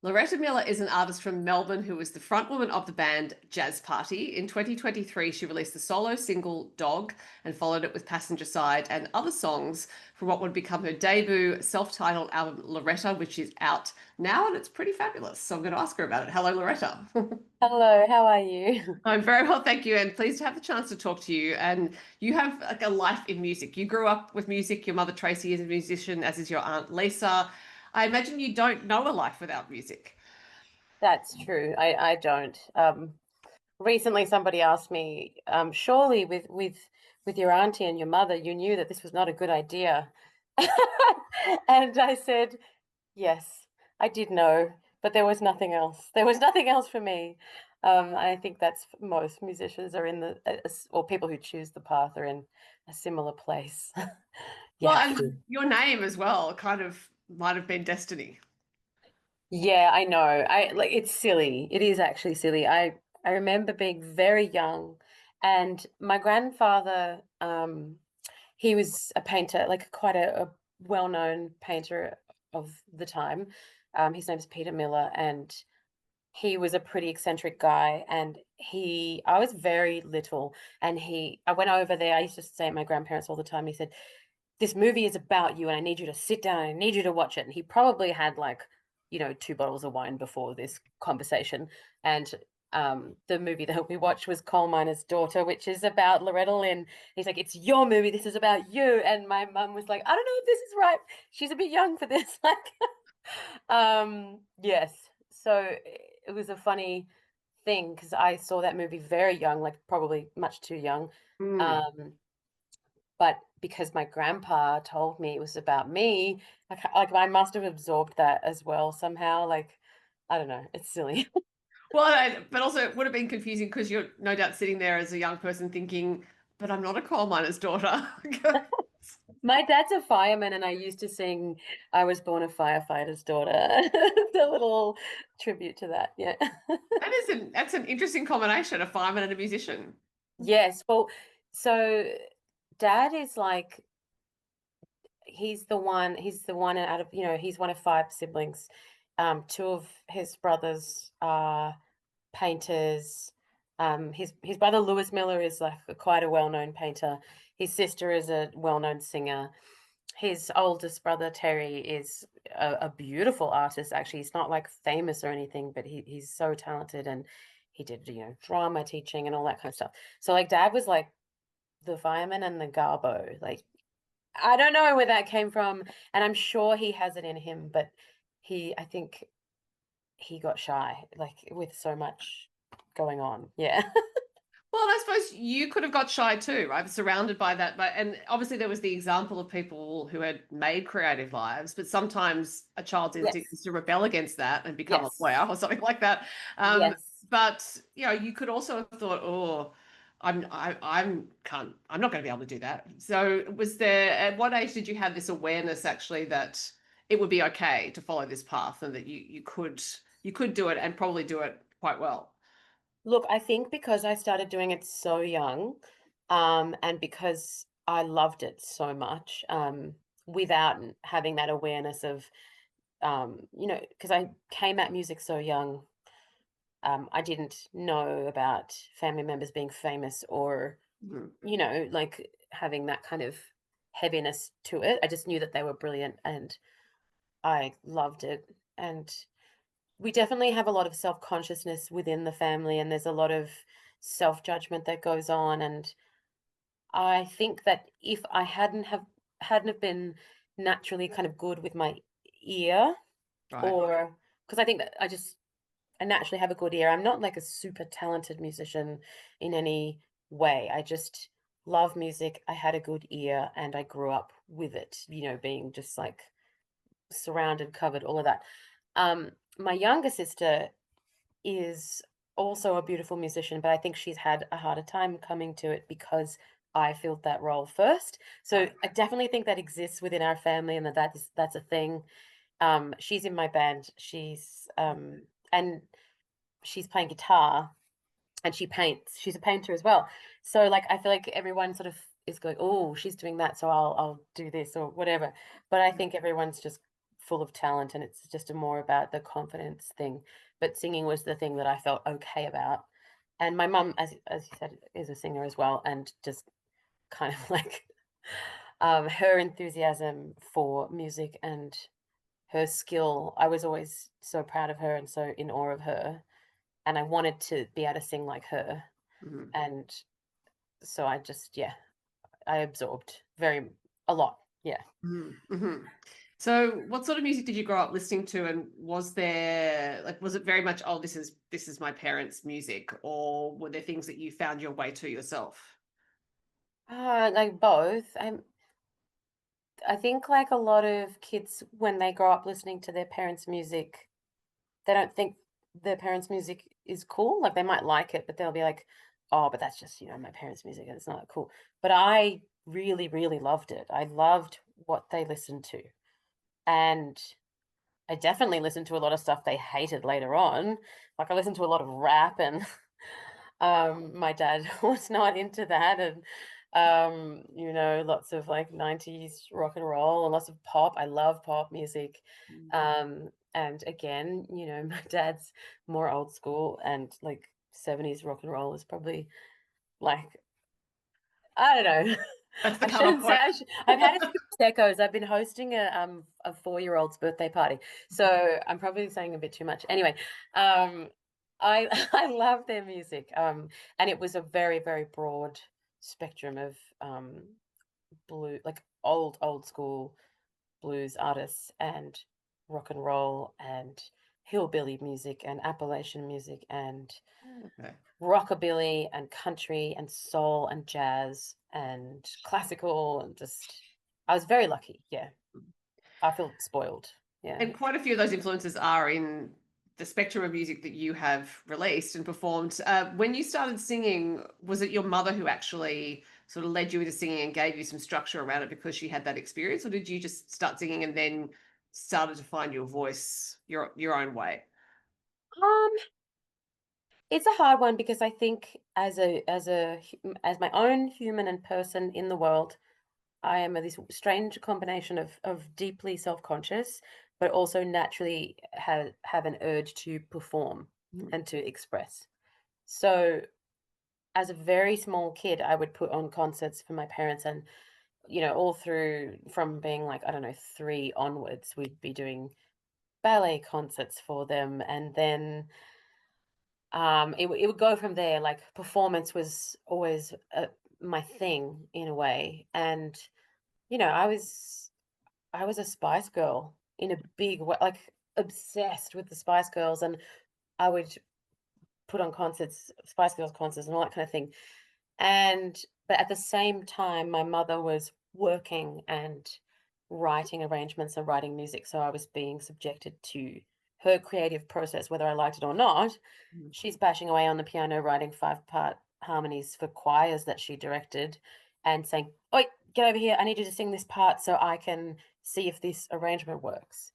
Loretta Miller is an artist from Melbourne who is the frontwoman of the band JAZZPARTY. In 2023, she released the solo single Dog and followed it with Passenger Side and other songs from what would become her debut self-titled album Loretta, which is out now and it's pretty fabulous. So I'm going to ask her about it. Hello, Loretta. Hello, how are you? I'm very well, thank you, and pleased to have the chance to talk to you. And you have like a life in music. You grew up with music. Your mother Tracy is a musician, as is your aunt Lisa. I imagine you don't know a life without music. That's true. I don't. Recently somebody asked me, surely with your auntie and your mother, you knew that this was not a good idea. And I said, yes, I did know, but there was nothing else. There was nothing else for me. I think that's most musicians are in or people who choose the path are in a similar place. You Well, have to. and your name as well kind of might have been destiny. Yeah, I know. I like it's silly. It is actually silly. I remember being very young and my grandfather he was a painter, like quite a well-known painter of the time. His name's Peter Miller and he was a pretty eccentric guy and I was very little and I went over there. I used to stay at my grandparents all the time. He said, "This movie is about you and I need you to sit down and I need you to watch it." And he probably had like, 2 bottles of wine before this conversation. And the movie that we watched was Coal Miner's Daughter, which is about Loretta Lynn. He's like, "It's your movie. This is about you." And my mum was like, "I don't know if this is right. She's a bit young for this." Yes. So it was a funny thing because I saw that movie very young, like probably much too young. Mm. Um, but because my grandpa told me it was about me, like I must have absorbed that as well somehow. Like, I don't know, it's silly. Well, but also it would have been confusing because you're no doubt sitting there as a young person thinking, but I'm not a coal miner's daughter. My dad's a fireman, and I used to sing "I was born a firefighter's daughter." The little tribute to that, yeah. That's an interesting combination, a fireman and a musician. Yes, well, so dad is like he's the one out of, he's one of 5 siblings. 2 of his brothers are painters. His brother Lewis Miller is like quite a well-known painter. His sister is a well-known singer. His oldest brother Terry is a beautiful artist. Actually, he's not like famous or anything, but he's so talented and he did, drama teaching and all that kind of stuff. So like dad was like the fireman and the garbo. Like I don't know where that came from, and I'm sure he has it in him, but I think he got shy, like with so much going on. Yeah. Well, I suppose you could have got shy too, right? Surrounded by that, but and obviously there was the example of people who had made creative lives, but sometimes a child's instinct Yes. is to rebel against that and become a Yes. lawyer or something like that. Um, Yes. but you could also have thought, oh, I'm not going to be able to do that. So was there, at what age did you have this awareness actually that it would be okay to follow this path and that you could do it and probably do it quite well? Look, I think because I started doing it so young, and because I loved it so much, without having that awareness of, because I came at music so young, I didn't know about family members being famous or, Mm. like having that kind of heaviness to it. I just knew that they were brilliant and I loved it. And we definitely have a lot of self-consciousness within the family and there's a lot of self-judgment that goes on. And I think that if I hadn't have been naturally kind of good with my ear, Right. or because I think that I naturally have a good ear. I'm not like a super talented musician in any way. I just love music. I had a good ear and I grew up with it, being just like surrounded, covered, all of that. My younger sister is also a beautiful musician, but I think she's had a harder time coming to it because I filled that role first. So Right. I definitely think that exists within our family and that's a thing. She's in my band. And she's playing guitar and she paints. She's a painter as well. So like I feel like everyone sort of is going, "Oh, she's doing that, so I'll do this or whatever." But I think everyone's just full of talent, and it's just more about the confidence thing. But singing was the thing that I felt okay about. And my mum, as you said, is a singer as well, and just kind of like her enthusiasm for music and her skill. I was always so proud of her and so in awe of her, and I wanted to be able to sing like her. Mhm. And so I just, yeah, I absorbed a lot. Yeah. Mm-hmm. So, what sort of music did you grow up listening to, and was there like was it very much, oh, this is my parents' music, or were there things that you found your way to yourself? Like both. I think like a lot of kids when they grow up listening to their parents' music, they don't think their parents' music is cool. Like they might like it, but they'll be like, "Oh, but that's just, my parents' music and it's not cool." But I really, really loved it. I loved what they listened to. And I definitely listened to a lot of stuff they hated later on. Like I listened to a lot of rap and my dad was not into that, and lots of like 90s rock and roll and lots of pop. I love pop music. And again, my dad's more old school, and like 70s rock and roll is probably like, I don't know. That's the I cutoff shouldn't say point. I've had a few prosecco's. I've been hosting a 4-year-old's birthday party, so I'm probably saying a bit too much. Anyway, um, I I love their music, and it was a very, very broad spectrum of blue, like old school blues artists and rock and roll and hillbilly music and Appalachian music and Okay. rockabilly and country and soul and jazz and classical, and just I was very lucky. Yeah. I feel spoiled. Yeah. And quite a few of those influences are in the spectrum of music that you have released and performed. When you started singing, was it your mother who actually sort of led you into singing and gave you some structure around it because she had that experience, or did you just start singing and then started to find your voice, your own way? Um, it's a hard one because I think as my own human and person in the world, I am this strange combination of deeply self-conscious, but also naturally have an urge to perform Mhm. and to express. So as a very small kid, I would put on concerts for my parents, and all through from being like, I don't know, 3 onwards, we'd be doing ballet concerts for them, and then it would go from there. Like performance was always my thing in a way, and I was a Spice Girl in a big way, like obsessed with the Spice Girls, and I would put on concerts, Spice Girls concerts, and all that kind of thing. And but at the same time, my mother was working and writing arrangements and writing music, so I was being subjected to her creative process, whether I liked it or not. Mhm. She's bashing away on the piano, writing 5-part harmonies for choirs that she directed, and saying, "Oi, get over here! I need you to sing this part so I can see if this arrangement works."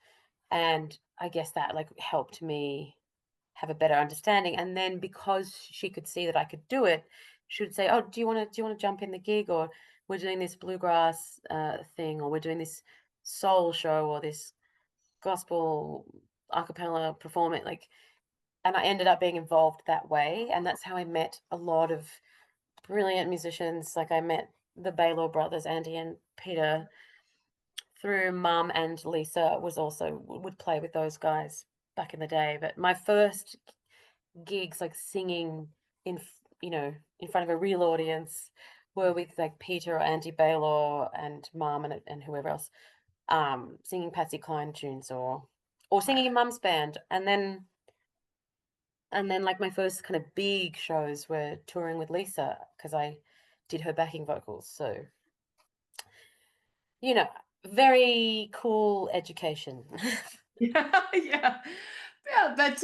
And I guess that like helped me have a better understanding. And then because she could see that I could do it, she would say, "Oh, do you want to jump in the gig, or we're doing this bluegrass thing, or we're doing this soul show, or this gospel a cappella performance." Like, and I ended up being involved that way, and that's how I met a lot of brilliant musicians. Like I met the Baylor brothers, Andy and Peter, through mum, and Lisa was also would play with those guys back in the day. But my first gigs, like singing in front of a real audience, were with like Peter or Andy Baylor and mum and whoever else, singing Patsy Cline tunes, or singing in mum's band. And then like my first kind of big shows were touring with Lisa because I did her backing vocals. So, you know, very cool education. Yeah, yeah, yeah. But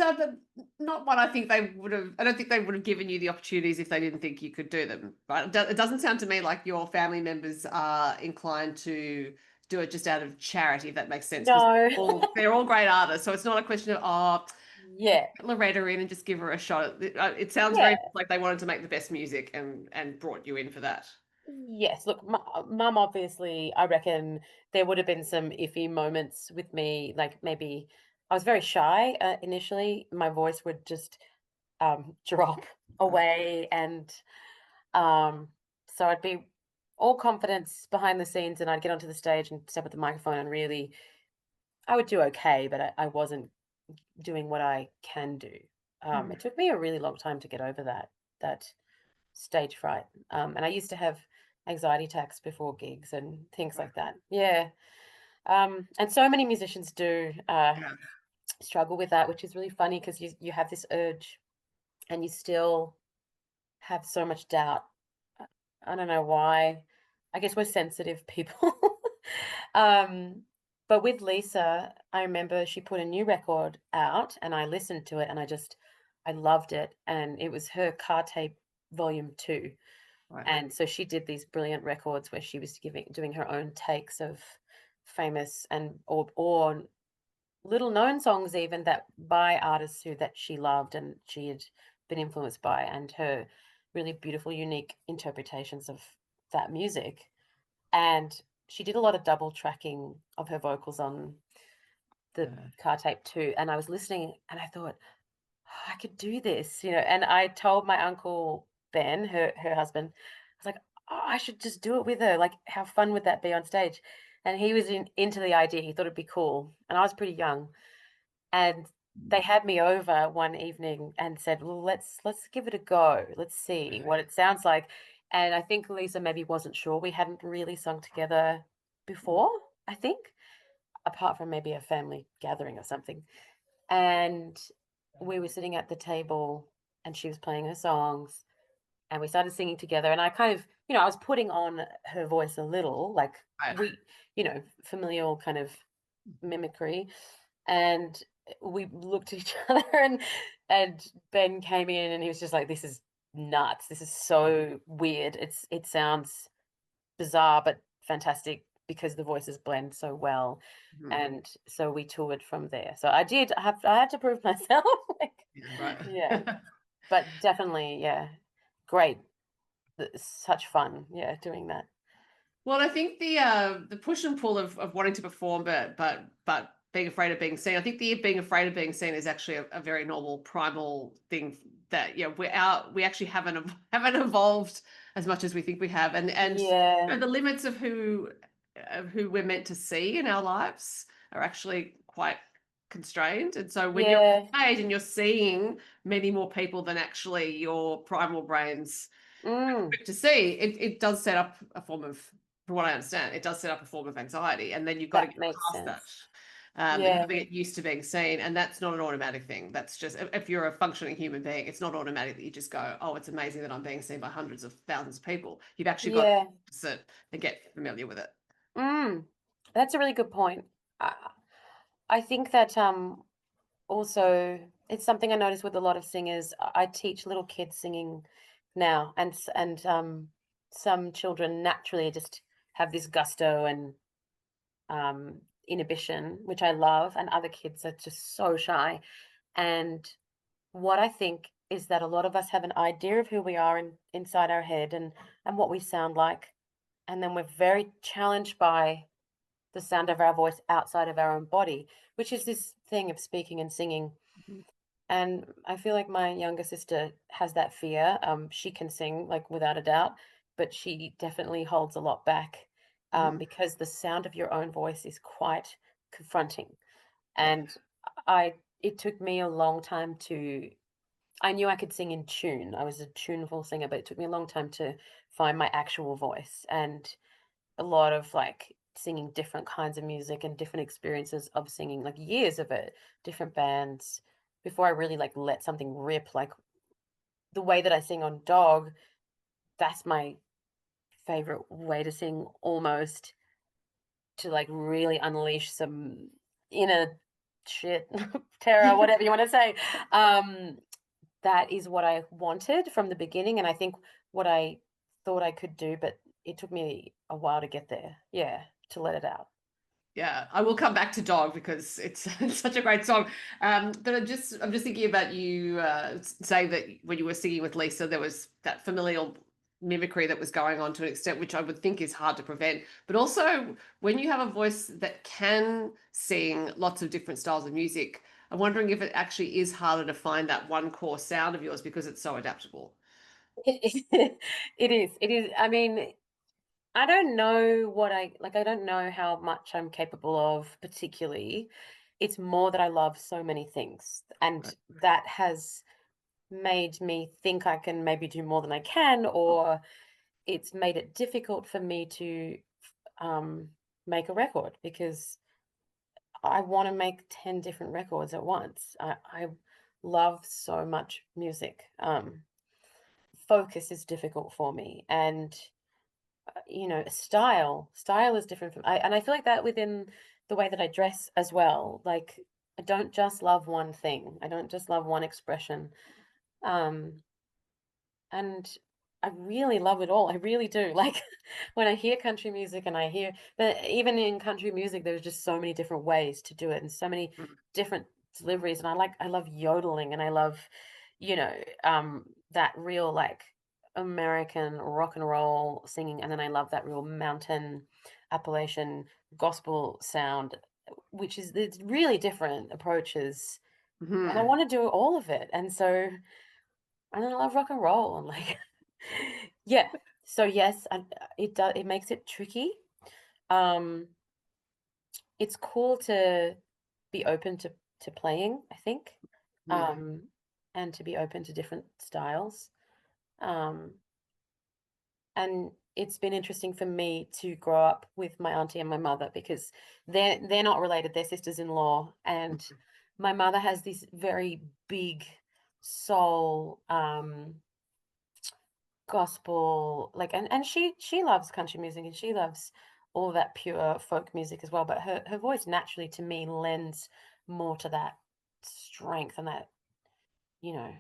not what I think they would have. I don't think they would have given you the opportunities if they didn't think you could do them. Right? It doesn't sound to me like your family members are inclined to do it just out of charity, if that makes sense. Because No. they're all great artists, so it's not a question of, oh, Yeah. get Loretta in and just give her a shot. It sounds very Yeah. much like they wanted to make the best music and brought you in for that. Yes, look, mum, obviously, I reckon there would have been some iffy moments with me. Like maybe I was very shy initially. My voice would just drop Right. away, and um, so I'd be all confidence behind the scenes, and I'd get onto the stage and step at the microphone, and really, I would do okay, but I wasn't doing what I can do. Mm. It took me a really long time to get over that stage fright. And I used to have anxiety attacks before gigs and things Right. like that. Yeah. And so many musicians do Yeah. struggle with that, which is really funny because you have this urge and you still have so much doubt. I I don't know why. I guess we're sensitive people. um, but with Lisa, I remember she put a new record out and I listened to it and I loved it. And it was her car tape volume 2. Right. And so she did these brilliant records where she was doing her own takes of famous and or little known songs even that by artists who that she loved and she had been influenced by, and her really beautiful unique interpretations of that music. And she did a lot of double tracking of her vocals on the Yeah. car tape too, and I was listening and I thought, "Oh, I could do this," and I told my uncle Ben, her husband, I was like, "Oh, I should just do it with her. Like, how fun would that be on stage?" And he was into the idea. He thought it'd be cool, and I was pretty young. And they had me over one evening and said, "Well, let's give it a go. Let's see what it sounds like." And I think Lisa maybe wasn't sure. We hadn't really sung together before, I think, apart from maybe a family gathering or something. And we were sitting at the table and she was playing her songs and we started singing together and I kind of, I was putting on her voice a little, like Right. familial kind of mimicry. And we looked at each other and Ben came in and he was just like, "This is nuts. This is so weird. It sounds bizarre but fantastic because the voices blend so well." Mhm. And so we toured from there. So I had to prove myself. Like, Yeah. Right. yeah, but definitely, yeah, great. Such fun, yeah, doing that. Well, I think the push and pull of wanting to perform, but being afraid of being seen. I think the being afraid of being seen is actually a very normal primal thing that we actually haven't evolved as much as we think we have, and Yeah, the limits of who we're meant to see in our lives are actually quite constrained. And so when you're yeah, on stage and you're seeing many more people than actually your primal brains mm, to see, it does set up a form of, from what I understand, it does set up a form of anxiety, and then you've got to that get makes past that. sense. You Yeah, have to get used to being seen, and that's not an automatic thing. That's just if you're a functioning human being, it's not automatic that you just go, "Oh, it's amazing that I'm being seen by hundreds of thousands of people." You've actually got yeah, to sit and get familiar with it. mm. That's a really good point. I, I think that also it's something I notice with a lot of singers. I teach little kids singing now, and some children naturally just have this gusto and inhibition, which I love, and other kids are just so shy. And what I think is that a lot of us have an idea of who we are inside our head and what we sound like, and then we're very challenged by the sound of our voice outside of our own body, which is this thing of speaking and singing. And I feel like my younger sister has that fear. She can sing like without a doubt, but she definitely holds a lot back Mhm. because the sound of your own voice is quite confronting. Yeah. And it took me a long time to, I knew I could sing in tune. I was a tuneful singer, but it took me a long time to find my actual voice. And a lot of like singing different kinds of music and different experiences of singing, like years of it, different bands, before I really like let something rip. Like the way that I sing on Dog, that's my favorite way to sing, almost to like really unleash some inner shit, terror, whatever you want to say. Um, that is what I wanted from the beginning, and I think what I thought I could do, but it took me a while to get there. Yeah, to let it out. Yeah, I will come back to Dog because it's, it's such a great song. But I'm just thinking about you saying that when you were singing with Lisa, there was that familial mimicry that was going on to an extent which I would think is hard to prevent. But also, when you have a voice that can sing lots of different styles of music, I'm wondering if it actually is harder to find that one core sound of yours because it's so adaptable. It is. It is. I mean, I don't know what I like. I don't know how much I'm capable of, particularly. It's more that I love so many things, and Right. that has made me think I can maybe do more than I can, or it's made it difficult for me to um, make a record because I want to make 10 different records at once. I love so much music. Focus is difficult for me, and style is different from and I feel like that within the way that I dress as well. Like, I don't just love one thing. I don't just love one expression. Um and I really love it all. I really do. Like, when I hear country music and I hear, but even in country music, there's just so many different ways to do it and so many Mm. different deliveries. And I love yodeling, and I love, you know, that real like American rock and roll singing. And then I love that real mountain Appalachian gospel sound, which is, it's really different approaches. And I Mhm. want to do all of it. And so, and I love rock and roll and like, yeah. So yes, and it makes it tricky. Um, it's cool to be open to playing, I think, Mhm. um, and to be open to different styles. Um, and it's been interesting for me to grow up with my auntie and my mother because they're not related, they're sisters-in-law, and my mother has this very big soul gospel, like, and she loves country music, and she loves all that pure folk music as well, but her voice naturally to me lends more to that strength and that, you know,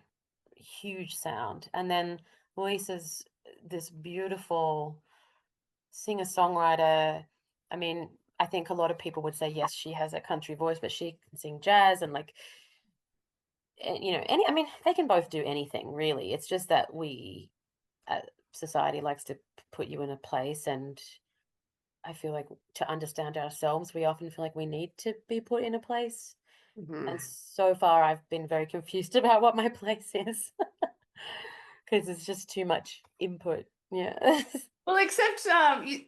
huge sound. And then Lisa's this beautiful singer-songwriter. I mean, I think a lot of people would say yes, she has a country voice, but she can sing jazz and like, any, I mean, they can both do anything really. It's just that we, uh, society likes to put you in a place, and I feel like to understand ourselves, we often feel like we need to be put in a place. Mhm. And so far, I've been very confused about what my place is because it's just too much input. Yeah. Well, except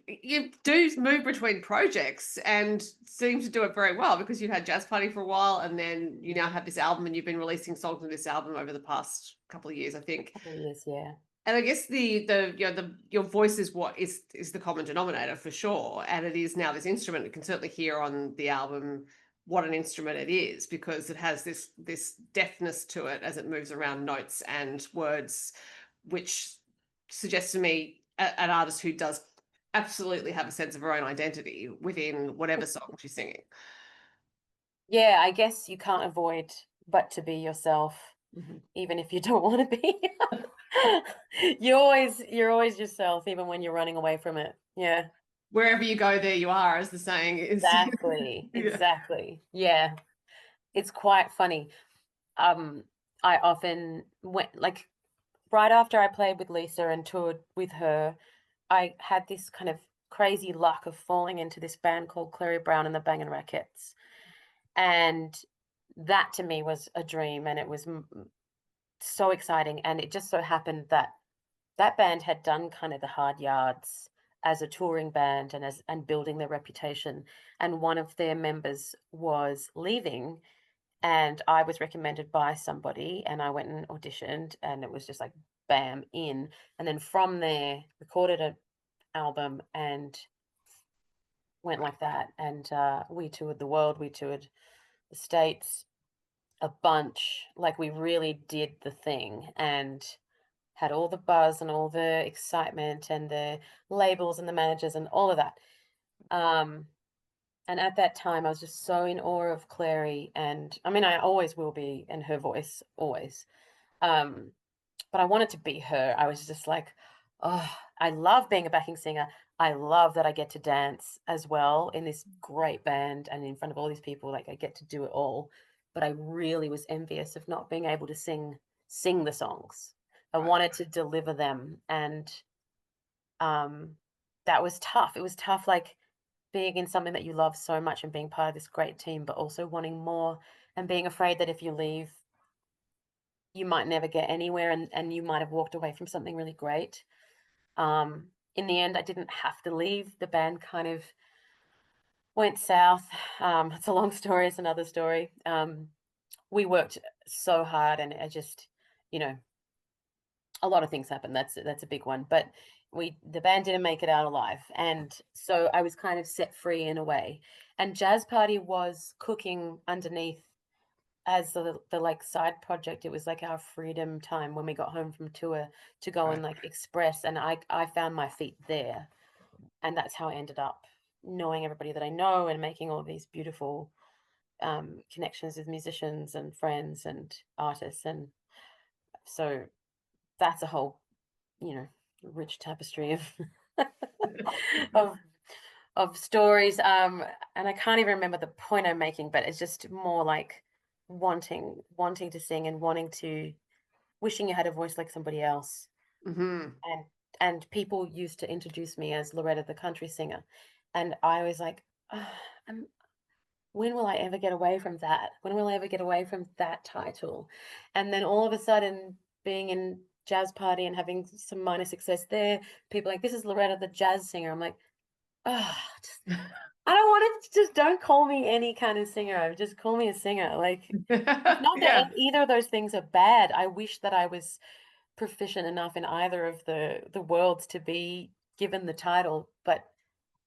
you do move between projects and seem to do it very well because you had Jazz Party for a while and then you now have this album and you've been releasing songs from this album over the past couple of years, I think. Couple of years, yeah. And I guess the your voice is what is the common denominator for sure. And it is now this instrument. You can certainly hear on the album what an instrument it is because it has this deftness to it as it moves around notes and words, which suggests to me an artist who does absolutely have a sense of her own identity within whatever song she's singing. Yeah, I guess you can't avoid but to be yourself, Mhm. even if you don't want to be. You're always yourself, even when you're running away from it. Yeah, Wherever you go, there you are, as the saying is. exactly, Yeah. exactly. Yeah, it's quite funny. Um, I often went like right after I played with Lisa and toured with her, I had this kind of crazy luck of falling into this band called Clary Brown and the Bangin' Rackets. And that to me was a dream, and it was so exciting. And it just so happened that that band had done kind of the hard yards as a touring band and as and building their reputation. And one of their members was leaving, and I was recommended by somebody, and I went and auditioned, and it was just like bam in. And then from there, recorded an album and went like that. And we toured the world, we toured the States a bunch. Like, we really did the thing and had all the buzz and all the excitement and the labels and the managers and all of that. Um, and at that time, I was just so in awe of Clary, and I mean, I always will be, and her voice always. Um, but I wanted to be her. I was just like, oh, I love being a backing singer. I love that I get to dance as well in this great band and in front of all these people. Like, I get to do it all. But I really was envious of not being able to sing the songs. I Right. wanted to deliver them, and that was tough. It was tough, like being in something that you love so much and being part of this great team, but also wanting more and being afraid that if you leave, you might never get anywhere and you might have walked away from something really great. In the end, I didn't have to leave. The band kind of went south. It's a long story, it's another story. We worked so hard and I just, you know, a lot of things happened. That's a big one. But the band didn't make it out alive. And so I was kind of set free in a way. And Jazz Party was cooking underneath as the like side project. It was like our freedom time when we got home from tour to go and Right. like express. And I found my feet there. And that's how I ended up knowing everybody that I know and making all these beautiful connections with musicians and friends and artists. And so that's a whole, you know, rich tapestry of of of stories. And I can't even remember the point I'm making, but it's just more like wanting to sing and wanting to wishing you had a voice like somebody else. Hmm. And people used to introduce me as Loretta the country singer. And I was like, "Ah, I'm when will I ever get away from that? When will I ever get away from that title?" And then all of a sudden, being in Jazz Party and having some minor success there, people are like, "This is Loretta, the jazz singer." I'm like, "Oh, just, I don't want to. Just don't call me any kind of singer. Just call me a singer." Like, it's not that Yeah. either of those things are bad. I wish that I was proficient enough in either of the worlds to be given the title, but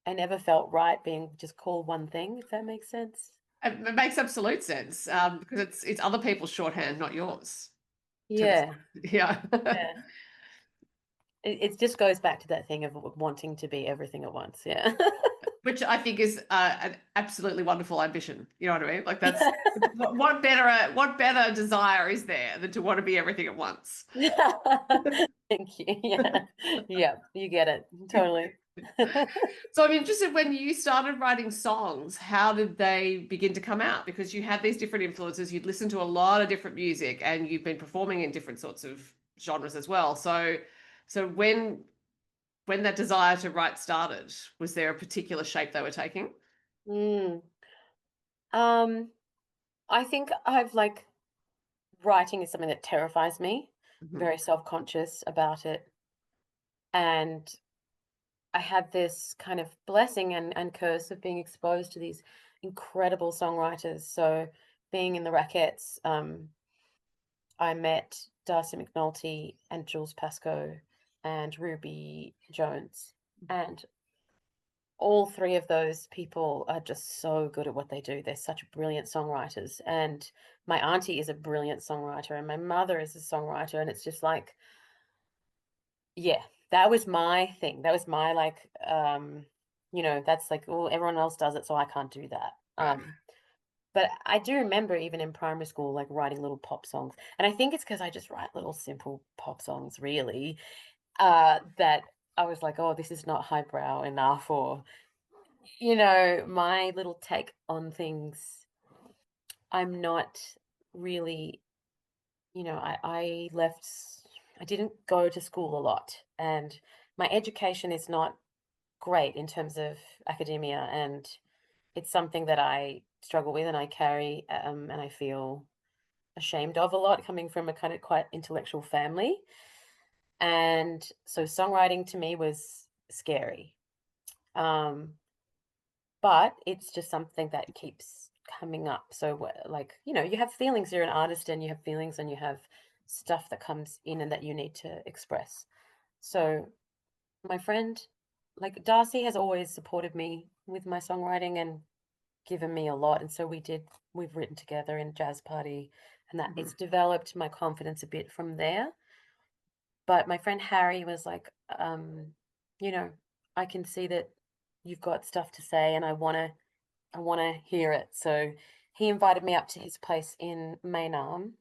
I never felt right being just called one thing, if that makes sense. It makes absolute sense Mm. because it's other people's shorthand, not yours. To Yeah, yeah. yeah. It just goes back to that thing of wanting to be everything at once. Yeah. Which I think is an absolutely wonderful ambition. You know what I mean? Like that's what better desire is there than to want to be everything at once? Thank you. Yeah. Yeah, you get it. Totally. So I'm interested when you started writing songs, how did they begin to come out? Because you had these different influences, you'd listened to a lot of different music, and you've been performing in different sorts of genres as well. So when that desire to write started, was there a particular shape they were taking? Mm. Um, I think I've like writing is something that terrifies me. Mhm. Very self-conscious about it. And I had this kind of blessing and curse of being exposed to these incredible songwriters. So being in the Rackettes, I met Darcy McNulty and Jules Pascoe and Ruby Jones. And all three of those people are just so good at what they do. They're such brilliant songwriters. And my auntie is a brilliant songwriter, and my mother is a songwriter. And it's just like, yeah, that was my thing. That was my like, that's like, oh, everyone else does it, so I can't do that. Right. But I do remember even in primary school, like writing little pop songs. And I think it's because I just write little simple pop songs, really, that I was like, oh, this is not highbrow enough, or, my little take on things. I'm not really, I didn't go to school a lot. And my education is not great in terms of academia. And it's something that I struggle with and I carry and I feel ashamed of a lot coming from a kind of quite intellectual family. And so songwriting to me was scary. Um, but it's just something that keeps coming up. So, like, you have feelings, you're an artist and you have feelings and you have stuff that comes in and that you need to express. So, my friend, like Darcy, has always supported me with my songwriting and given me a lot. And so we've written together in Jazz Party, and that Mhm. it's developed my confidence a bit from there. But my friend Harry was like, you know, I can see that you've got stuff to say and I want to hear it. So he invited me up to his place in Maynarm.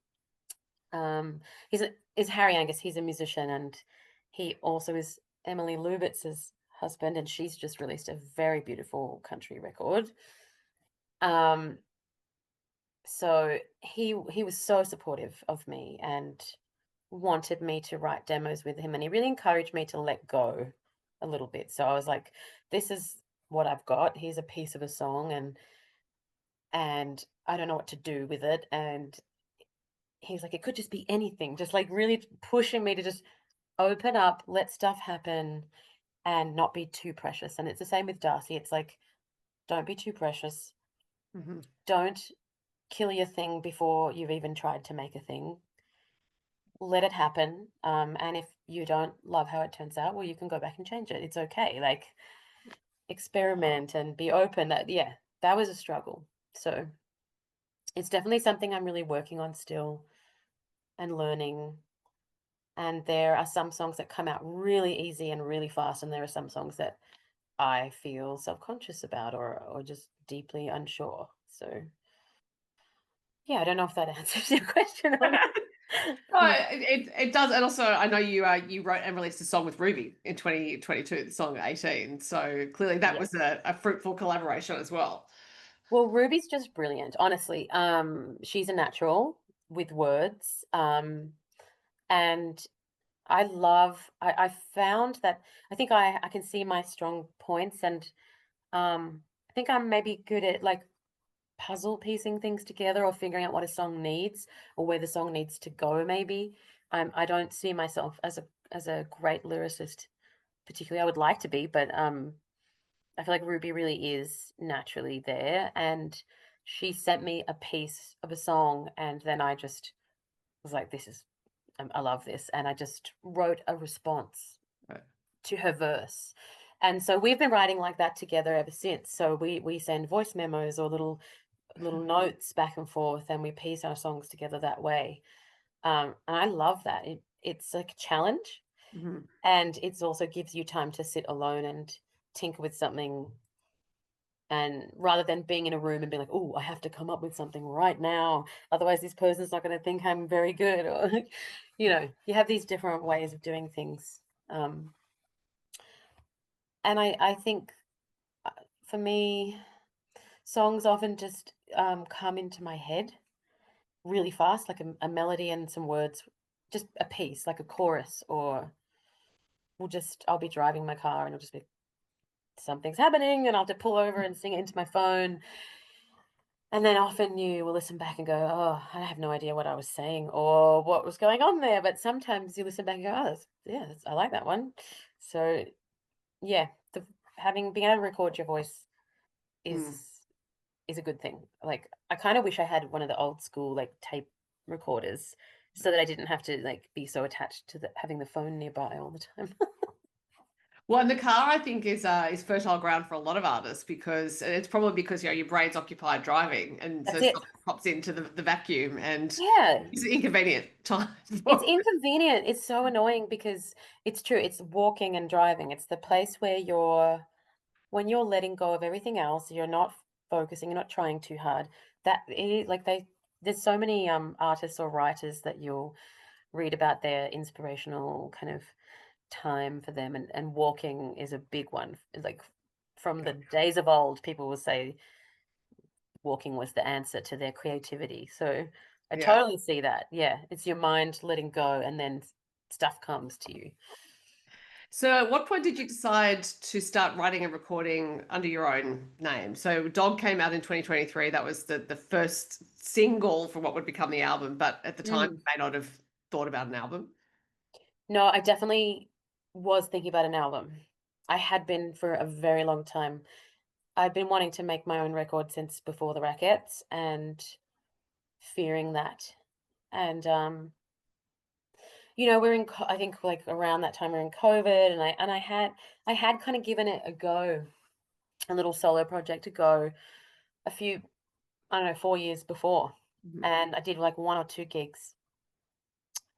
Is Harry Angus. He's a musician and he also is Emily Lubitz's husband, and she's just released a very beautiful country record. Um, so he was so supportive of me and wanted me to write demos with him, and he really encouraged me to let go. a little bit. So I was like, this is what I've got. Here's a piece of a song, and I don't know what to do with it. And he's like, it could just be anything, just like really pushing me to just open up, let stuff happen, and not be too precious. And it's the same with Darcy. It's like, don't be too precious. Mhm. Don't kill your thing before you've even tried to make a thing. Let it happen. And if you don't love how it turns out, well, you can go back and change it. It's okay. Like, experiment and be open. That, yeah, that was a struggle. So it's definitely something I'm really working on still and learning. And there are some songs that come out really easy and really fast, and there are some songs that I feel self-conscious about or just deeply unsure. So yeah, I don't know if that answers your question or not. No, it does, and also I know you wrote and released a song with Ruby in 2022, the song 18. So clearly that Yeah. was a fruitful collaboration as well. Well, Ruby's just brilliant, honestly. She's a natural with words. And I found that I think I can see my strong points, and I think I'm maybe good at like puzzle piecing things together or figuring out what a song needs or where the song needs to go maybe. I don't see myself as a great lyricist particularly. I would like to be, but I feel like Ruby really is naturally there, and she sent me a piece of a song, and then I just was like, this is I love this, and I just wrote a response Right. to her verse. And so we've been writing like that together ever since. So we send voice memos or little notes back and forth, and we piece our songs together that way. And I love that. It's like a challenge, Mhm. and it's also gives you time to sit alone and tinker with something. And rather than being in a room and being like, oh, I have to come up with something right now, otherwise this person's not going to think I'm very good, or you have these different ways of doing things. Um, and I think uh, for me, songs often just come into my head really fast, like a melody and some words, just a piece, like a chorus, or I'll be driving my car and it'll just be something's happening and I'll have to pull over and sing it into my phone. And then often you will listen back and go, oh, I have no idea what I was saying or what was going on there. But sometimes you listen back and go, oh, I like that one. So yeah, being able to record your voice Mm. is is a good thing. Like, I kind of wish I had one of the old school like tape recorders so that I didn't have to like be so attached to having the phone nearby all the time. Well, and the car, I think, is fertile ground for a lot of artists because and it's probably because your brain's occupied driving, and so That's it. stuff pops into the vacuum, and Yeah. it's an inconvenient time It's for it. inconvenient. It's so annoying because it's true. It's walking and driving. It's the place where when you're letting go of everything else, you're not focusing, you're not trying too hard. That it, like there's so many artists or writers that you'll read about their inspirational kind of time for them, and walking is a big one. Like, from the days of old, people will say walking was the answer to their creativity. So I Yeah. totally see that. Yeah, it's your mind letting go, and then stuff comes to you. So, at what point did you decide to start writing and recording under your own name? So, Dog came out in 2023. That was the first single for what would become the album, but at the time, Mm. you may not have thought about an album. No, I definitely was thinking about an album. I had been for a very long time. I'd been wanting to make my own record since before the Rackets, and fearing that. And we're I think like around that time we're in COVID, and I had kind of given it a go, a little solo project a go a few, I don't know, 4 years before. Mhm. And I did like one or two gigs,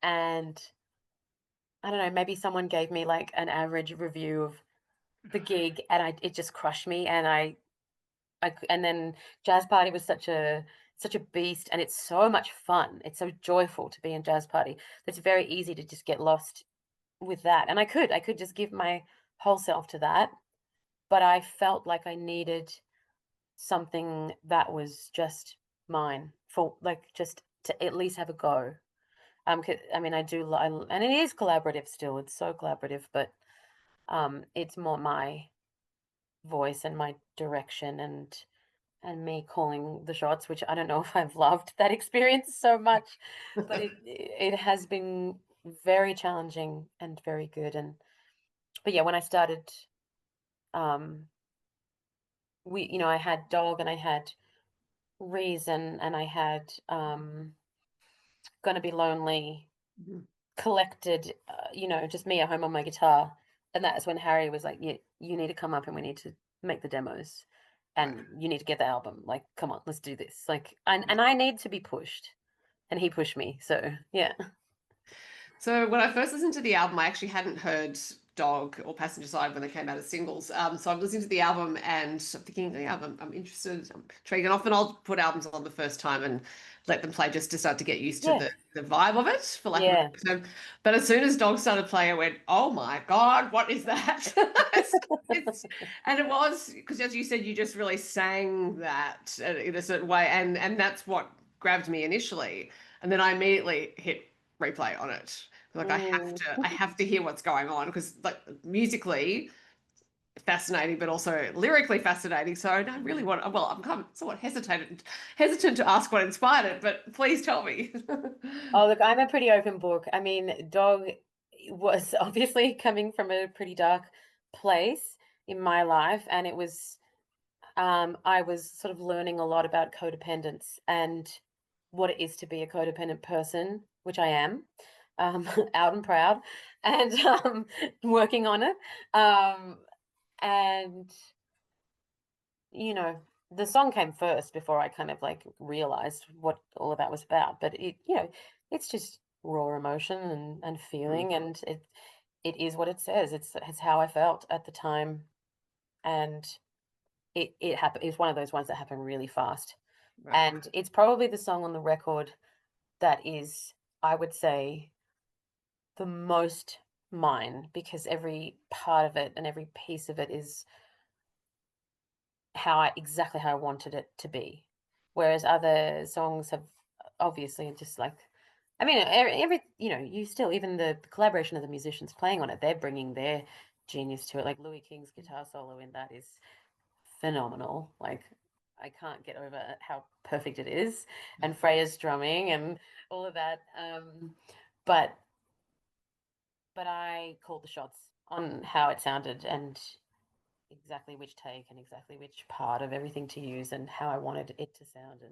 and I don't know, maybe someone gave me like an average review of the gig, and it just crushed me, and and then Jazz Party was such a beast, and it's so much fun. It's so joyful to be in Jazz Party. It's very easy to just get lost with that. And I could just give my whole self to that, but I felt like I needed something that was just mine, for like just to at least have a go. I mean, I do, and it is collaborative still. It's so collaborative, but It's more my voice and my direction and me calling the shots, which I don't know if I've loved that experience so much, but it has been very challenging and very good. And but yeah, when I started, um, I had Dog and I had Reason and I had Gonna Be Lonely, Mhm. Collected, just me at home on my guitar. And that's when Harry was like, you need to come up and we need to make the demos Right. and you need to get the album. Like, come on, let's do this. Like, and I need to be pushed. And he pushed me. So, yeah. So when I first listened to the album, I actually hadn't heard Dog or Passenger Side when they came out as singles. So I'm listening to the album and I'm thinking, yeah, I'm interested, I'm intrigued. And often I'll put albums on the first time and let them play just to start to get used to Yeah. the vibe of it, for lack of a Yeah. better term. But as soon as Dog started playing, I went, oh my God, what is that? And it was because, as you said, you just really sang that in a certain way, and that's what grabbed me initially. And then I immediately hit replay on it. Like Mm. I have to hear what's going on because like musically fascinating, but also lyrically fascinating. So I really want. Well, I'm kind of somewhat hesitant to ask what inspired it, but please tell me. Oh, look, I'm a pretty open book. I mean, Dog was obviously coming from a pretty dark place in my life, and it was I was sort of learning a lot about codependence and what it is to be a codependent person, which I am, out and proud, and working on it. Um, and you know, the song came first before I kind of like realized what all of that was about. But it's just raw emotion and feeling, and it is what it says. It's how I felt at the time, and it happened. It's one of those ones that happened really fast, Right, and it's probably the song on the record that is, I would say, the most mine because every part of it and every piece of it is exactly how I wanted it to be. Whereas other songs have obviously just like, I mean, you still, even the collaboration of the musicians playing on it, they're bringing their genius to it. Like Louis King's guitar solo in that is phenomenal. Like, I can't get over how perfect it is. And Freya's drumming and all of that. But I called the shots on how it sounded and exactly which take and exactly which part of everything to use and how I wanted it to sound.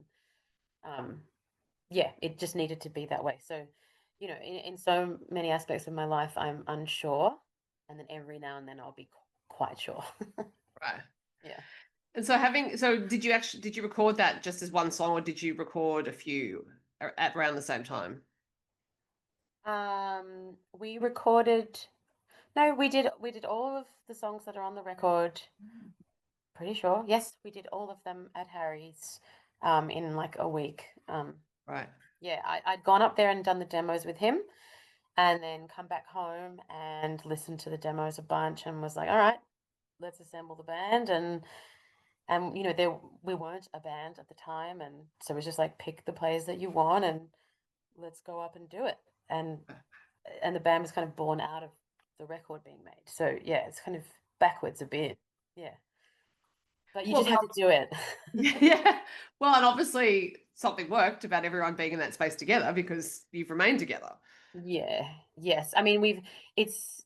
And yeah, it just needed to be that way. So, in so many aspects of my life, I'm unsure. And then every now and then I'll be quite sure. right. Yeah. And did you record that just as one song, or did you record a few at around the same time? We recorded, no, we did all of the songs that are on the record. Pretty sure. Yes, we did all of them at Harry's in like a week. Right. Yeah, I'd gone up there and done the demos with him and then come back home and listened to the demos a bunch and was like, all right, let's assemble the band. And we weren't a band at the time, and so it was just like pick the players that you want and let's go up and do it. And the band was kind of born out of the record being made. So yeah, it's kind of backwards a bit. Yeah. But you Well, just have to do it. yeah. Well, and obviously something worked about everyone being in that space together because you've remained together. Yeah. Yes. I mean, it's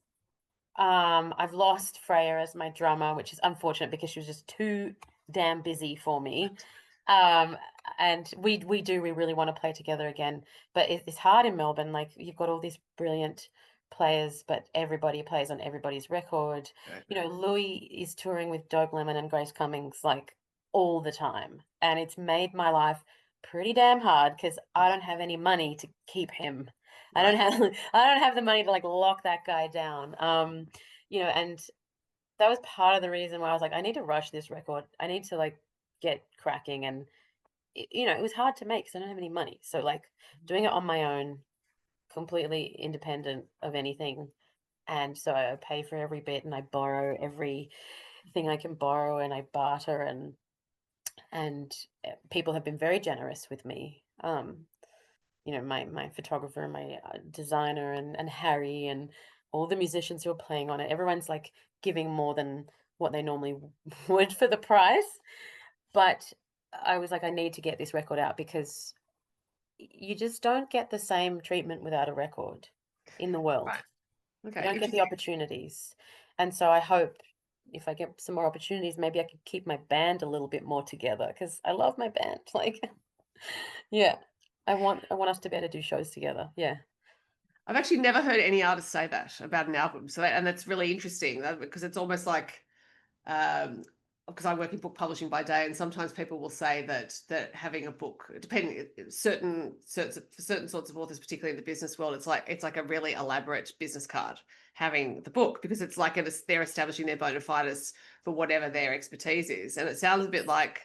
I've lost Freya as my drummer, which is unfortunate because she was just too damn busy for me. Um, and we really want to play together again, but it's hard in Melbourne. Like you've got all these brilliant players, but everybody plays on everybody's record. Right. Louis is touring with Doug Lemon and Grace Cummings like all the time, and it's made my life pretty damn hard because I don't have any money to keep him. I don't Right. have I don't have the money to like lock that guy down. And that was part of the reason why I was like, I need to rush this record. I need to like get cracking. And it was hard to make because I don't have any money. So like doing it on my own, completely independent of anything. And so I pay for every bit and I borrow everything I can borrow and I barter and people have been very generous with me. My photographer and my designer and Harry and all the musicians who are playing on it, everyone's like giving more than what they normally would for the price. But I was like, I need to get this record out because you just don't get the same treatment without a record in the world. Right. You Okay. don't get the Interesting. opportunities. And so I hope if I get some more opportunities, maybe I could keep my band a little bit more together because I love my band. Like, yeah, I want us to be able to do shows together. Yeah. I've actually never heard any artist say that about an album. So and that's really interesting because it's almost like um because I work in book publishing by day, and sometimes people will say that having a book, depending for certain sorts of authors, particularly in the business world, it's like a really elaborate business card having the book because it's like they're establishing their bona fides for whatever their expertise is, and it sounds a bit like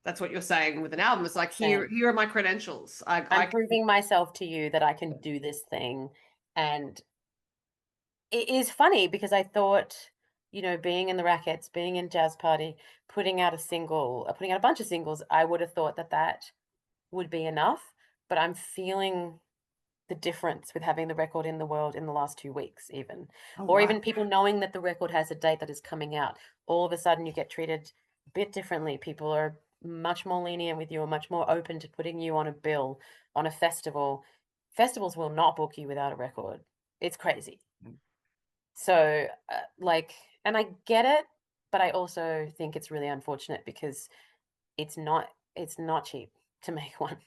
that's what you're saying with an album. It's like Same. here are my credentials. I'm I proving myself to you that I can do this thing. And it is funny because I thought, being in the Rackets, being in Jazz Party, putting out a bunch of singles, I would have thought that that would be enough. But I'm feeling the difference with having the record in the world in the last 2 weeks even, Oh or wow. even people knowing that the record has a date that is coming out. All of a sudden you get treated a bit differently. People are much more lenient with you and much more open to putting you on a bill, on a festival. Festivals will not book you without a record. It's crazy. So, and I get it, but I also think it's really unfortunate because it's not cheap to make one.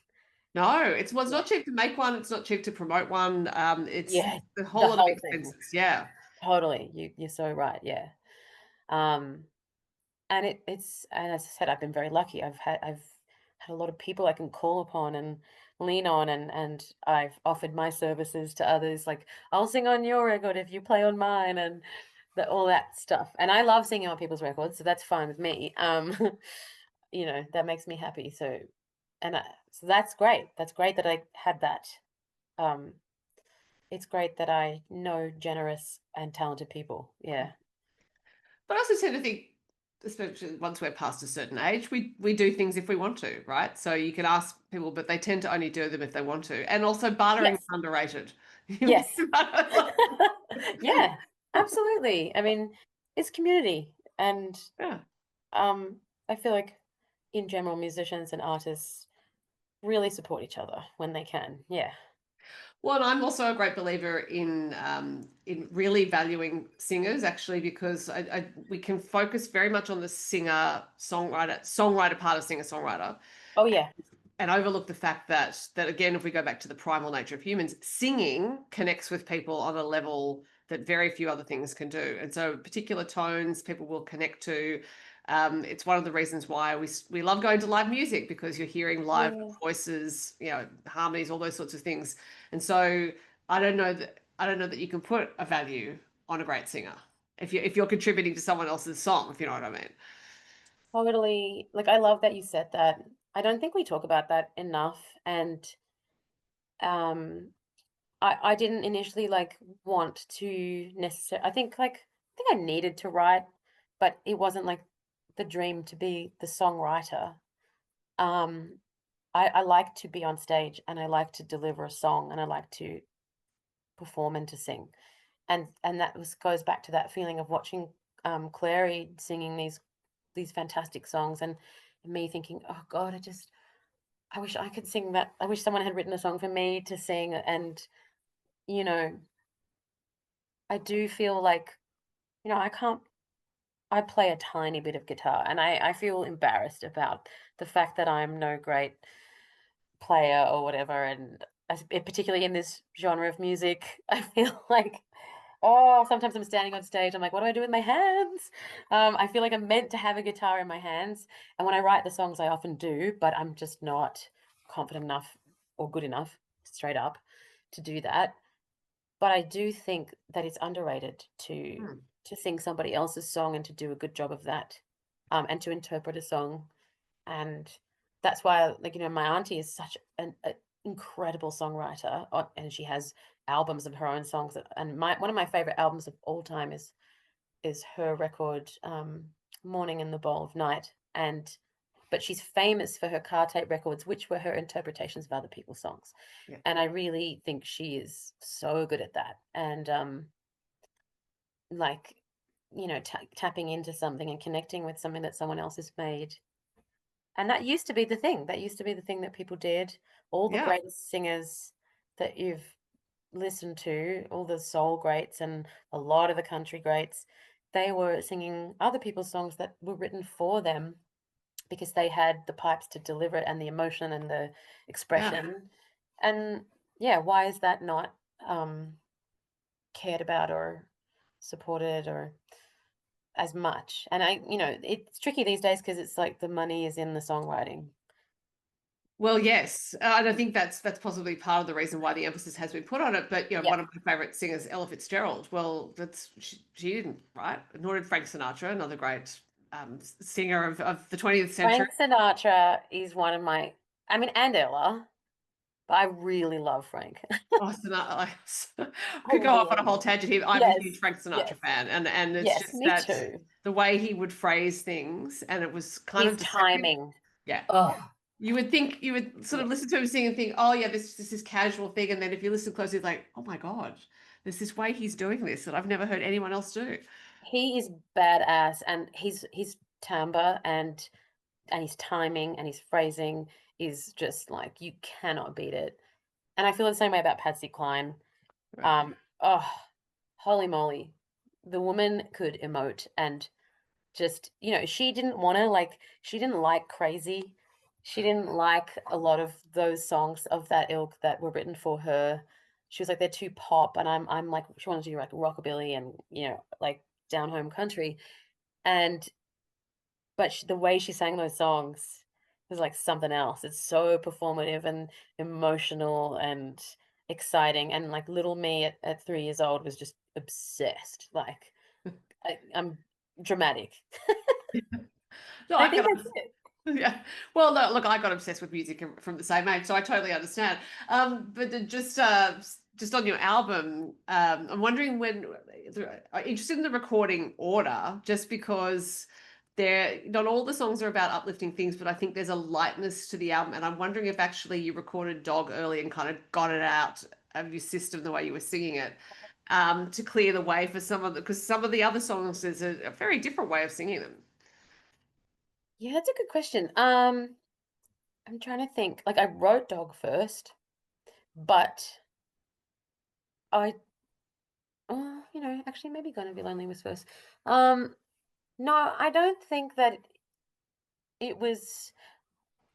No, it's Yeah. not cheap to make one. It's not cheap to promote one. It's Yeah, a whole the lot of whole thing. expenses. Yeah. Totally. You're so right. Yeah. Um, and as I said, I've been very lucky. I've had a lot of people I can call upon and lean on, and I've offered my services to others. Like, I'll sing on your record if you play on mine, and all that stuff. And I love singing on people's records, so that's fine with me. That makes me happy. So that's great. That's great that I had that. Um, it's great that I know generous and talented people. Yeah. But I also tend to think, especially once we're past a certain age, we do things if we want to, right? So you can ask people, but they tend to only do them if they want to. And also bartering is Yes. underrated. Yes. Yeah, absolutely. I mean, it's community, and Yeah. um, I feel like in general, musicians and artists really support each other when they can. Yeah. Well, and I'm also a great believer in really valuing singers, actually, because we can focus very much on the songwriter part of singer songwriter, Oh yeah. and overlook the fact that again, if we go back to the primal nature of humans, singing connects with people on a level that very few other things can do. And so particular tones people will connect to. It's one of the reasons why we love going to live music, because you're hearing live Yeah. voices, harmonies, all those sorts of things. And so I don't know that you can put a value on a great singer if you're contributing to someone else's song, if you know what I mean. Totally. Like, I love that you said that. I don't think we talk about that enough. And um, I didn't initially like want to necessarily. I think I needed to write, but it wasn't like the dream to be the songwriter. Um, I like to be on stage and I like to deliver a song and I like to perform and to sing. And that goes back to that feeling of watching Clary singing these fantastic songs, and me thinking, oh God, I wish I could sing that. I wish someone had written a song for me to sing. And, you know, I do feel like, I can't I play a tiny bit of guitar, and I feel embarrassed about the fact that I'm no great player or whatever. And particularly in this genre of music, I feel like, oh, sometimes I'm standing on stage, I'm like, what do I do with my hands? I feel like I'm meant to have a guitar in my hands, and when I write the songs, I often do, but I'm just not confident enough or good enough, straight up, to do that. But I do think that it's underrated to Hmm. sing somebody else's song and to do a good job of that, and to interpret a song. And that's why, like, my auntie is such an incredible songwriter, and she has albums of her own songs. And one of my favorite albums of all time is her record, "Morning in the Bowl of Night." But she's famous for her car tape records, which were her interpretations of other people's songs. Yeah. And I really think she is so good at that. And like, tapping into something and connecting with something that someone else has made. And that used to be the thing. That used to be the thing that people did. All the Yeah. greatest singers that you've listened to, all the soul greats and a lot of the country greats, they were singing other people's songs that were written for them because they had the pipes to deliver it and the emotion and the Yeah. expression. And yeah, why is that not cared about or supported or as much? And it's tricky these days because it's like the money is in the songwriting. Well, yes, and I think that's possibly part of the reason why the emphasis has been put on it. But Yep. one of my favorite singers, Ella Fitzgerald. Well, she didn't write, nor did Frank Sinatra, another great singer of the 20th century. Frank Sinatra is one of my, I mean, and Ella, but I really love Frank. Oh, Sinatra, I I could go off on a really whole love him. tangent here. I'm a huge Yes, Frank Sinatra yes, fan, and it's yes, just me that too. the way he would phrase things, and it was kind His of deceptive. timing. Yeah. Oh, You would sort yeah. of listen to him sing and think, oh yeah, this is casual thing, and then if you listen closely, it's like, oh my God, there's this way he's doing this that I've never heard anyone else do. He is badass, and his timbre and his timing and his phrasing is just like you cannot beat it. And I feel the same way about Patsy Cline. Right. Oh, holy moly. The woman could emote and just, she didn't want to she didn't like Crazy. She didn't like a lot of those songs of that ilk that were written for her. She was like, they're too pop. And I'm like, she wanted to do like rockabilly and, like down home country. And but the way she sang those songs was like something else. It's so performative and emotional and exciting. And like little me at 3 years old was just obsessed. Like I'm dramatic. No, I I think can that's it. Yeah. Well, no, look, I got obsessed with music from the same age, so I totally understand. But just on your album, I'm wondering I'm interested in the recording order, just because not all the songs are about uplifting things, but I think there's a lightness to the album, and I'm wondering if actually you recorded Dog early and kind of got it out of your system the way you were singing it, to clear the way for because some of the other songs there's a very different way of singing them. Yeah, that's a good question. I'm trying to think. Like I wrote Dog first, but I actually maybe Gonna Be Lonely was first. Um, no, I don't think that it was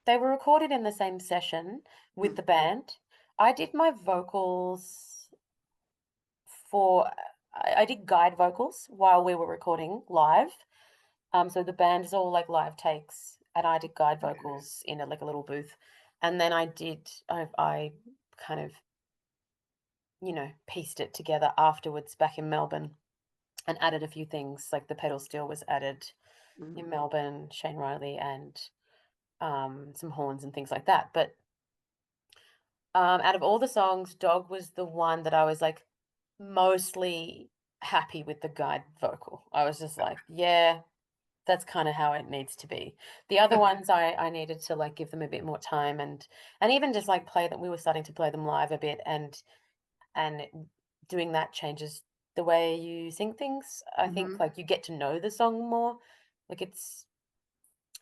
they were recorded in the same session with Hmm. the band. I did my vocals for I did guide vocals while we were recording live. So the band is all like live takes, and I did guide vocals in like a little booth, and then I kind of pieced it together afterwards back in Melbourne and added a few things like the pedal steel was added in Hmm. Melbourne, Shane Riley, and some horns and things like that. But out of all the songs, Dog was the one that I was like mostly happy with the guide vocal. I was just like, yeah, that's kind of how it needs to be. The other ones I needed to like give them a bit more time and even just like play them. We were starting to play them live a bit and doing that changes the way you sing things. I think Hmm. like you get to know the song more. Like it's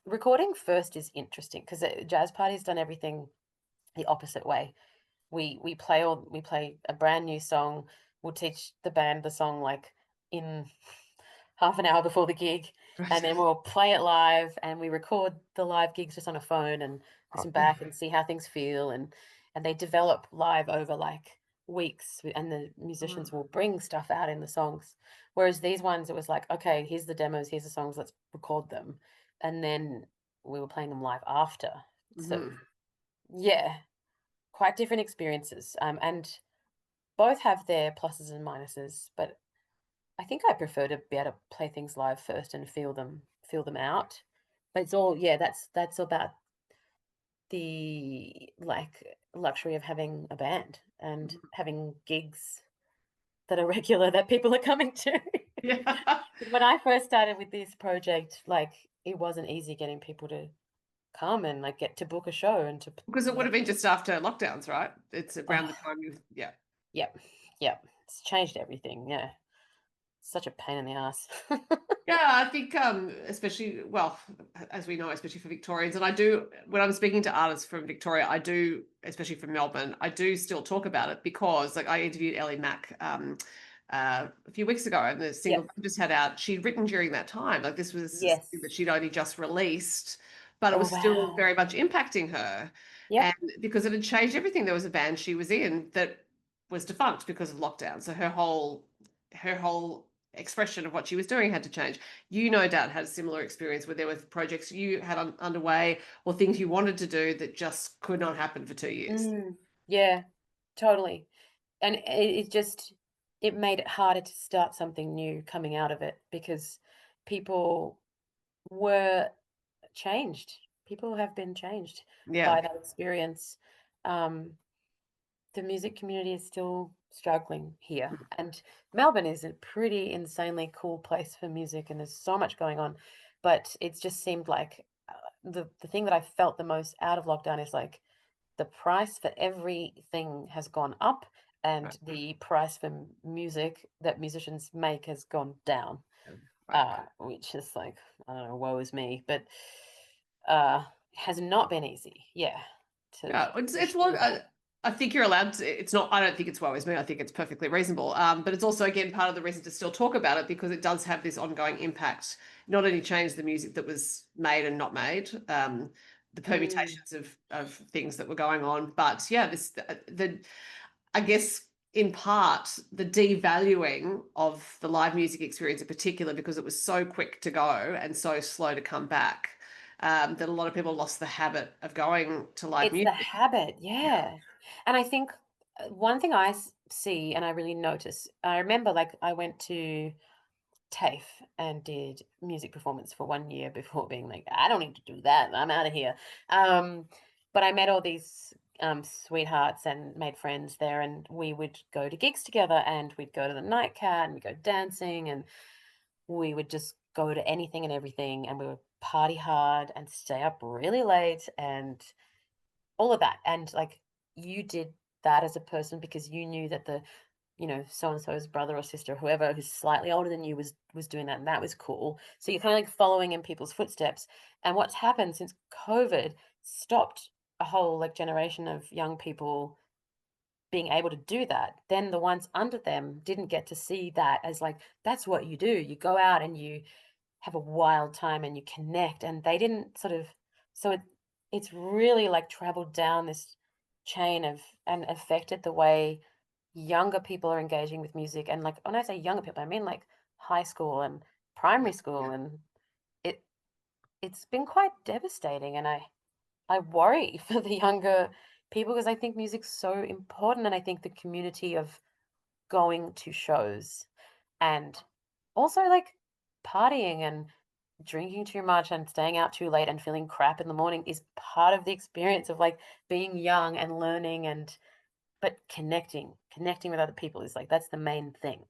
recording first is interesting because Jazz Party's done everything the opposite way. We play a brand new song. We'll teach the band the song like in half an hour before the gig, and Right. then we'll play it live and we record the live gigs just on a phone and listen back and see how things feel and they develop live over like weeks and the musicians will bring stuff out in the songs. Whereas these ones it was like, okay, here's the demos, here's the songs, let's record them. And then we were playing them live after. So Hmm. yeah, quite different experiences. And both have their pluses and minuses, but I think I prefer to be able to play things live first and feel them out. But it's all yeah, that's about the like luxury of having a band and having gigs that are regular that people are coming to. Yeah. When I first started with this project, like it wasn't easy getting people to come and like get to book a show and to Because it would have been just after lockdowns, right? It's around the oh, time you, yeah. yep, yep. It's changed everything, yeah. such a pain in the ass. Yeah, I think especially well, as we know, especially for Victorians, and I do when I'm speaking to artists from Victoria, I do, especially from Melbourne, I do still talk about it because like I interviewed Ellie Mack a few weeks ago, and the single Yep. she just had out, she'd written during that time. Like this was something that Yes. she'd only just released, but it Oh was still wow. very much impacting her. And Yep. because it had changed everything, there was a band she was in that was defunct because of lockdown. So her whole expression of what she was doing had to change. You no doubt had a similar experience where there were projects you had underway or things you wanted to do that just could not happen for 2 years. Mm, yeah, totally. And it just it made it harder to start something new coming out of it because people were changed. People have been changed Yeah. by that experience. Um, the music community is still struggling here, and Melbourne is a pretty insanely cool place for music, and there's so much going on. But it's just seemed like the thing that I felt the most out of lockdown is like the price for everything has gone up, Right. and the price for music that musicians make has gone down, Right. which is like, I don't know, woe is me, but has not been easy. Yeah, to Yeah, it's push one. through that. I think you're allowed to. It's not. I don't think it's woe is me. I think it's perfectly reasonable. But it's also again part of the reason to still talk about it because it does have this ongoing impact. Not only change the music that was made and not made, the Mm, permutations of things that were going on, but yeah, this the I guess in part the devaluing of the live music experience in particular because it was so quick to go and so slow to come back. That a lot of people lost the habit of going to live it's the music. habit, Yeah. yeah. And I think one thing I see and I really notice, I remember like I went to TAFE and did music performance for 1 year before being like, I don't need to do that. I'm out of here. Um, but I met all these sweethearts and made friends there, and we would go to gigs together, and we'd go to the nightcat and we'd go dancing, and we would just go to anything and everything, and we would party hard and stay up really late and all of that. And like you did that as a person because you knew that the so and so's brother or sister, whoever who's slightly older than you was doing that, and that was cool. So you're kind of like following in people's footsteps. And what's happened since COVID stopped a whole like generation of young people being able to do that. Then the ones under them didn't get to see that as like that's what you do. You go out and you have a wild time and you connect, and they didn't sort of so it's really like traveled down this chain of and affected the way younger people are engaging with music. And like when I say younger people, I mean like high school and primary school, and it it's been quite devastating. And I worry for the younger people because I think music's so important, and I think the community of going to shows and also like partying and drinking too much and staying out too late and feeling crap in the morning is part of the experience of like being young and learning, and but connecting with other people is like that's the main thing.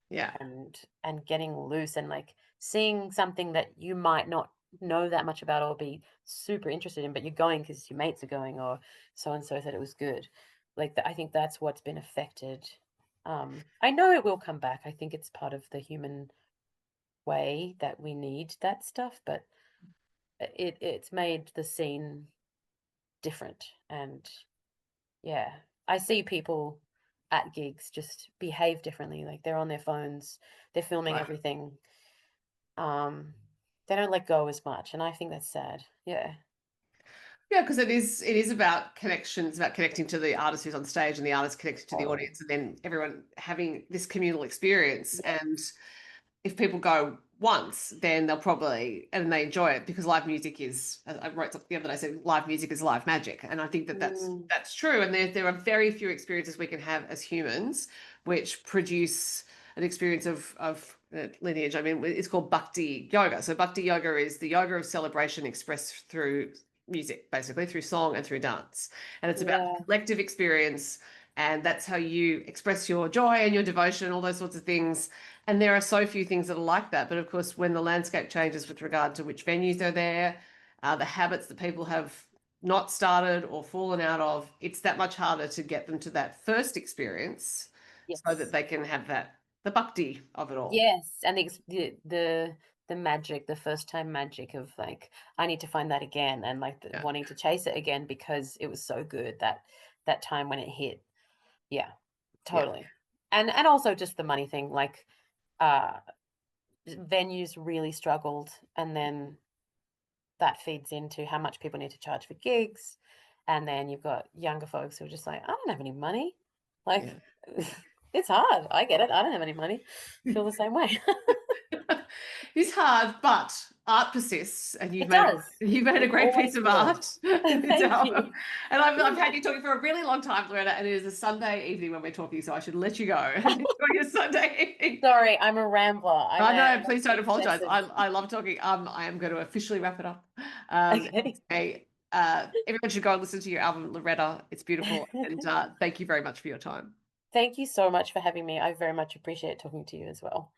Yeah. And getting loose and like seeing something that you might not know that much about or be super interested in, but you're going because your mates are going or so and so said it was good. Like I think that's what's been affected. I know it will come back. I think it's part of the human way that we need that stuff, but it's made the scene different. And yeah, I see people at gigs just behave differently. Like they're on their phones, they're filming Right. everything. Um, they don't let go as much, and I think that's sad. Yeah. Yeah, because it is about connections, about connecting to the artist who's on stage and the artist connecting to the Totally. audience, and then everyone having this communal experience. Yep. And if people go once, then they'll probably and they enjoy it because live music is. I wrote something the other day saying live music is live magic, and I think that that's Mm, that's true. And there are very few experiences we can have as humans which produce an experience of lineage. I mean, it's called Bhakti yoga. So Bhakti yoga is the yoga of celebration expressed through music, basically through song and through dance, and it's about yeah. the collective experience. And that's how you express your joy and your devotion, all those sorts of things. And there are so few things that are like that. But of course, when the landscape changes with regard to which venues are there, the habits that people have not started or fallen out of, it's that much harder to get them to that first experience so that Yes. they can have that. the bhakti of it all. Yes, and the magic, the first time magic of like, I need to find that again, and like Yeah. wanting to chase it again because it was so good that time when it hit. Yeah, Yeah. totally. And also just the money thing, like uh venues really struggled, and then that feeds into how much people need to charge for gigs. And then you've got younger folks who are just like, I don't have any money. Yeah. Like, it's hard. I get it. I don't have any money. Feel the same way. It's hard, but art persists, and It does. you've made a It great piece always of will. art. It's Thank album. you. And I've had you talking for a really long time, Loretta, and it is a Sunday evening when we're talking, so I should let you go and enjoy your Sunday evening. Sorry, I'm a rambler. Oh, I'm no, please don't apologize. obsessive. I love talking. I am going to officially wrap it up. Okay. Say, everyone should go and listen to your album, Loretta. It's beautiful, and thank you very much for your time. Thank you so much for having me. I very much appreciate talking to you as well.